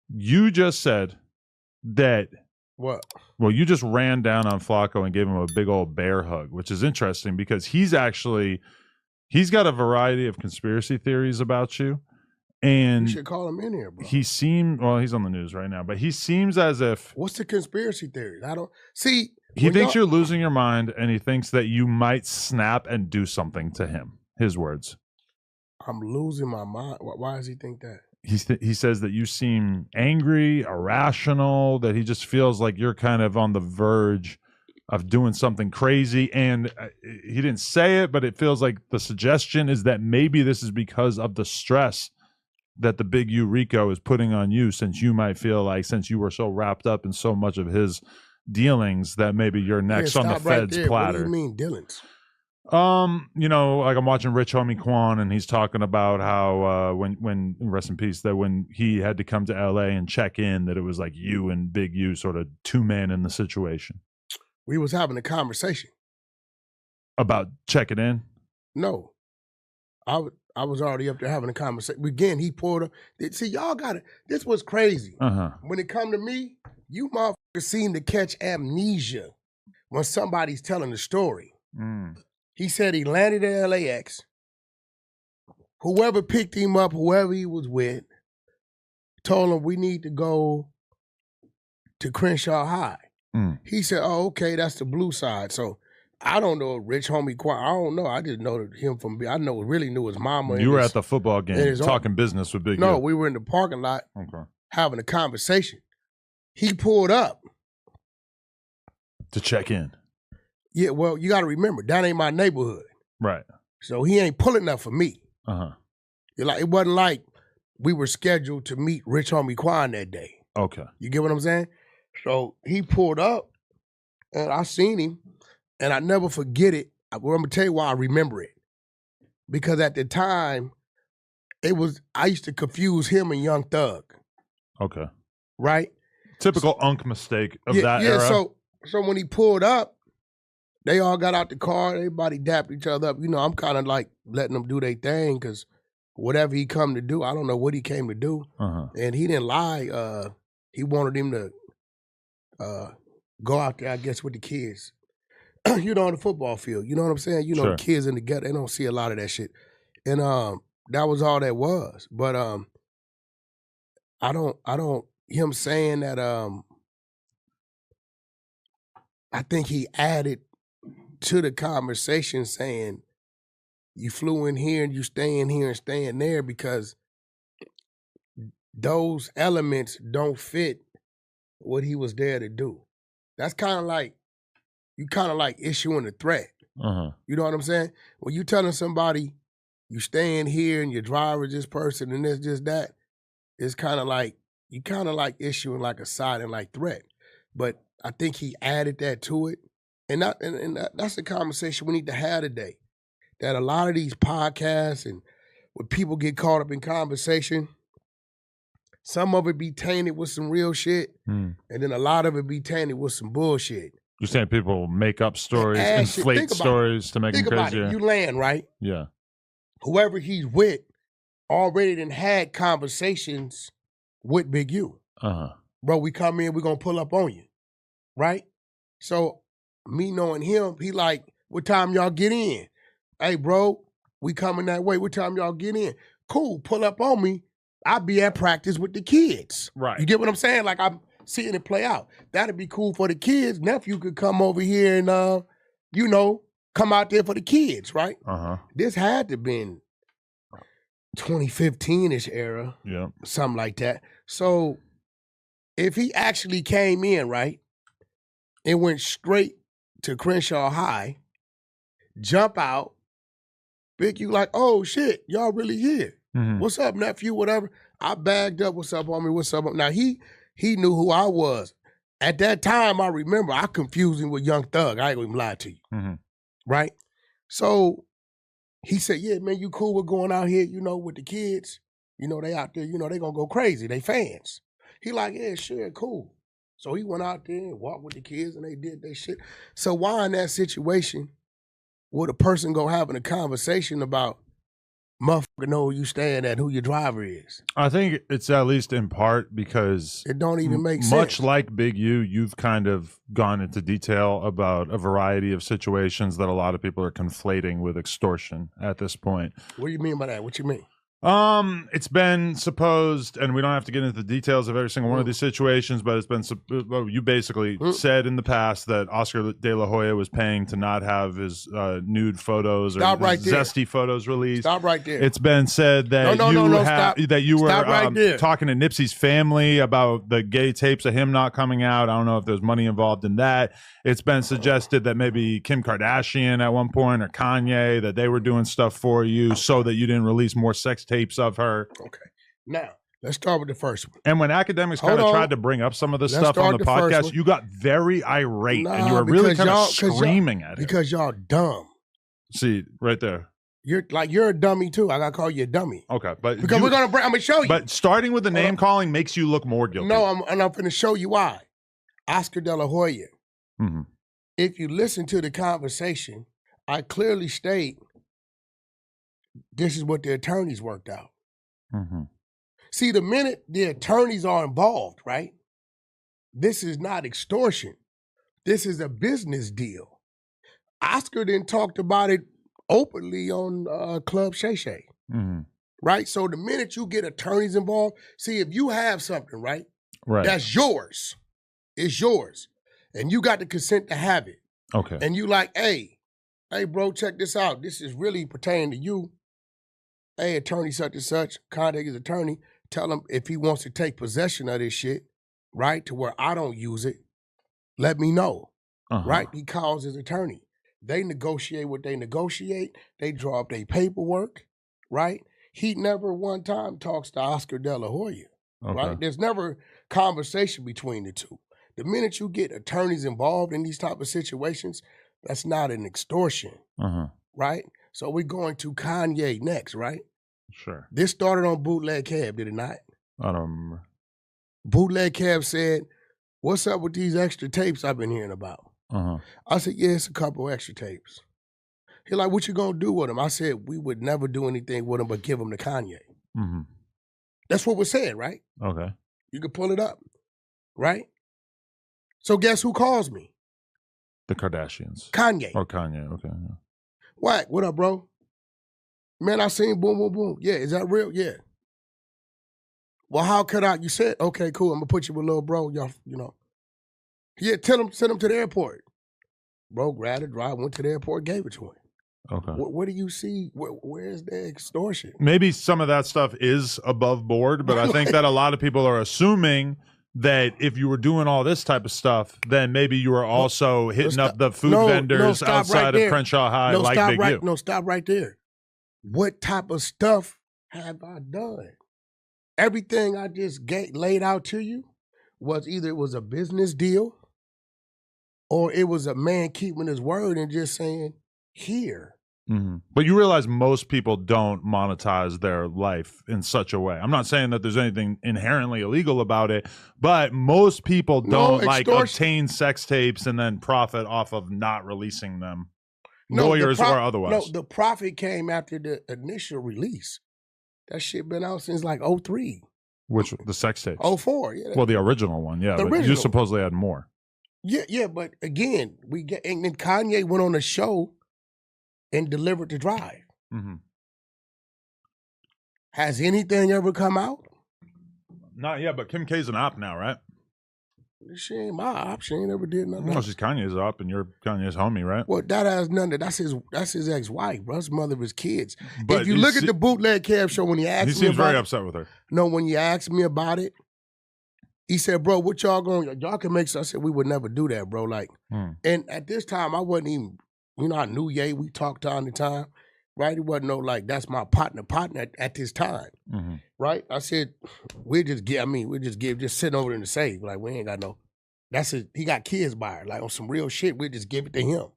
You just said that. What? Well, you just ran down on Flacco and gave him a big old bear hug, which is interesting because he's got a variety of conspiracy theories about you. And you should call him in here, bro. he's on the news right now, but he seems as if. What's the conspiracy theory? I don't see. He thinks you're losing your mind, and he thinks that you might snap and do something to him. His words. I'm losing my mind. Why does he think that? He says that you seem angry, irrational, that he just feels like you're kind of on the verge of doing something crazy. And he didn't say it, but it feels like the suggestion is that maybe this is because of the stress that the big U Rico is putting on you, since you might feel like, since you were so wrapped up in so much of his dealings, that maybe you're next on the Fed's platter. What do you mean dealings? Like I'm watching Rich Homie Quan, and he's talking about how when rest in peace, that when he had to come to LA and check in, that it was like you and Big U sort of two men in the situation. We was having a conversation about checking in. No, I was already up there having a conversation. Again, he pulled up. See, y'all got it. This was crazy. When it come to me, you motherfuckers seem to catch amnesia when somebody's telling the story. He said he landed at LAX. Whoever picked him up, whoever he was with, told him we need to go to Crenshaw High. He said, oh, okay, that's the blue side. So I don't know Rich Homie Quan. I don't know. I just know him from, really knew his mama. You were at the football game talking business with Big U. No, we were in the parking lot having a conversation. He pulled up. To check in. Yeah, well, you got to remember, that ain't my neighborhood. Right. So he ain't pulling up for me. It wasn't like we were scheduled to meet Rich Homie Quan that day. Okay. You get what I'm saying? So he pulled up, and I seen him, and I never forget it. I'm going to tell you why I remember it. Because at the time, I used to confuse him and Young Thug. Okay. Right? Typical Unk mistake of that era. So when he pulled up, they all got out the car. Everybody dapped each other up. I'm kind of like letting them do their thing because whatever he come to do, I don't know what he came to do. And he didn't lie. He wanted him to go out there, I guess, with the kids. On the football field. You know what I'm saying? Sure. The kids in the ghetto, they don't see a lot of that shit. And that was all that was. But I don't, him saying that, I think he added to the conversation saying, you flew in here and you staying here and staying there because those elements don't fit what he was there to do. That's kind of like, issuing a threat. You know what I'm saying? When you telling somebody you staying here and your driver is this person and this, just that, it's kind of like, you kind of like issuing like a silent like threat. But I think he added that to it. And that's a conversation we need to have today. That a lot of these podcasts and when people get caught up in conversation, some of it be tainted with some real shit, and then a lot of it be tainted with some bullshit. You're saying people make up stories, inflate stories to make them crazier? Think about it. You land, right? Yeah. Whoever he's with already done had conversations with Big U. Bro, we come in, we're going to pull up on you, right? So me knowing him, he like, what time y'all get in? Hey, bro, we coming that way. What time y'all get in? Cool, pull up on me. I'll be at practice with the kids. Right. You get what I'm saying? Like, I'm seeing it play out. That'd be cool for the kids. Nephew could come over here and, come out there for the kids, right? This had to been 2015-ish era. Yeah. Something like that. So if he actually came in, right, and went straight to Crenshaw High, jump out, Big U like, oh, shit, y'all really here. What's up, nephew, whatever. I bagged up, what's up, homie, what's up? Now, he knew who I was. At that time, I remember, I confused him with Young Thug. I ain't gonna even lie to you. Right? So he said, yeah, man, you cool with going out here, with the kids? They out there, they gonna go crazy. They fans. He like, yeah, sure, cool. So he went out there and walked with the kids and they did their shit. So why in that situation would a person go having a conversation about motherfucker know where you stand at, who your driver is. I think it's at least in part because It don't even make sense. Much like Big U, you've kind of gone into detail about a variety of situations that a lot of people are conflating with extortion at this point. What do you mean by that? What you mean? It's been supposed, and we don't have to get into the details of every single one of these situations, but it's been, you basically said in the past that Oscar De La Hoya was paying to not have his nude photos or zesty photos released. Stop right there. It's been said that that you were talking to Nipsey's family about the gay tapes of him not coming out. I don't know if there's money involved in that. It's been suggested that maybe Kim Kardashian at one point or Kanye, that they were doing stuff for you so that you didn't release more sex tapes of her. Okay. Now, let's start with the first one. And when academics kind of tried to bring up some of this stuff on the podcast, you got very irate and you were really kind of screaming at it. Because y'all dumb. See, right there. You're a dummy too. I gotta call you a dummy. Okay, but because I'm gonna show you. But starting with the name calling makes you look more guilty. No, I'm gonna show you why. Oscar De La Hoya. Mm-hmm. If you listen to the conversation, I clearly state this is what the attorneys worked out. Mm-hmm. See, the minute the attorneys are involved, right? This is not extortion. This is a business deal. Oscar then talked about it openly on Club Shay Shay. Mm-hmm. Right? So the minute you get attorneys involved, see, if you have something, right? That's yours. It's yours. And you got the consent to have it. Okay. And you like, hey, bro, check this out. This is really pertaining to you. Hey, attorney such and such, contact his attorney. Tell him if he wants to take possession of this shit, right, to where I don't use it, let me know, right? He calls his attorney. They negotiate what they negotiate. They draw up their paperwork, right? He never one time talks to Oscar De La Hoya, right? There's never conversation between the two. The minute you get attorneys involved in these type of situations, that's not an extortion, right? So we're going to Kanye next, right? Sure. This started on Bootleg Cab, did it not? I don't remember. Bootleg Cab said, what's up with these extra tapes I've been hearing about? I said, yeah, it's a couple extra tapes. He like, what you gonna do with them? I said, we would never do anything with them but give them to Kanye. That's what was said, right? Okay. You can pull it up, right? So guess who calls me? The Kardashians. Kanye. Or Kanye, okay. Yeah. Wack, what up, bro? Man, I seen boom, boom, boom. Yeah, is that real? Yeah. Well, how could I? You said, okay, cool, I'm gonna put you with little bro, y'all, you know. Yeah, send him to the airport. Bro, grabbed it, went to the airport, gave it to him. Okay. What do you see? Where's the extortion? Maybe some of that stuff is above board, but I think that a lot of people are assuming that if you were doing all this type of stuff, then maybe you were also hitting up the food vendors outside of Crenshaw High like Big U. No, stop right there. What type of stuff have I done? Everything I just laid out to you was either it was a business deal or it was a man keeping his word and just saying, here. But you realize most people don't monetize their life in such a way. I'm not saying that there's anything inherently illegal about it, but most people don't obtain sex tapes and then profit off of not releasing them, lawyers or otherwise. No, the profit came after the initial release. That shit been out since like 03. Which, the sex tapes? 04, yeah. Well, the original one, yeah. But you supposedly had more. Yeah, but again, and then Kanye went on a show and delivered the drive. Has anything ever come out? Not yet, but Kim K's an op now, right? She ain't my op. She ain't ever did nothing. No, she's Kanye's op, and you're Kanye's homie, right? Well, that has nothing. That's his ex-wife, bro. That's the mother of his kids. But if you look at the Bootleg Cab show, when he asked me about it. He seems very upset with her. No, when you asked me about it, he said, bro, what y'all can make so I said, we would never do that, bro. Like, and at this time, I wasn't even, I knew Ye, we talked all the time, right? It wasn't no like, that's my partner at this time, right? I said, just sitting over in the safe. Like, we ain't got no, he got kids by her. Like, on some real shit, we'll just give it to him.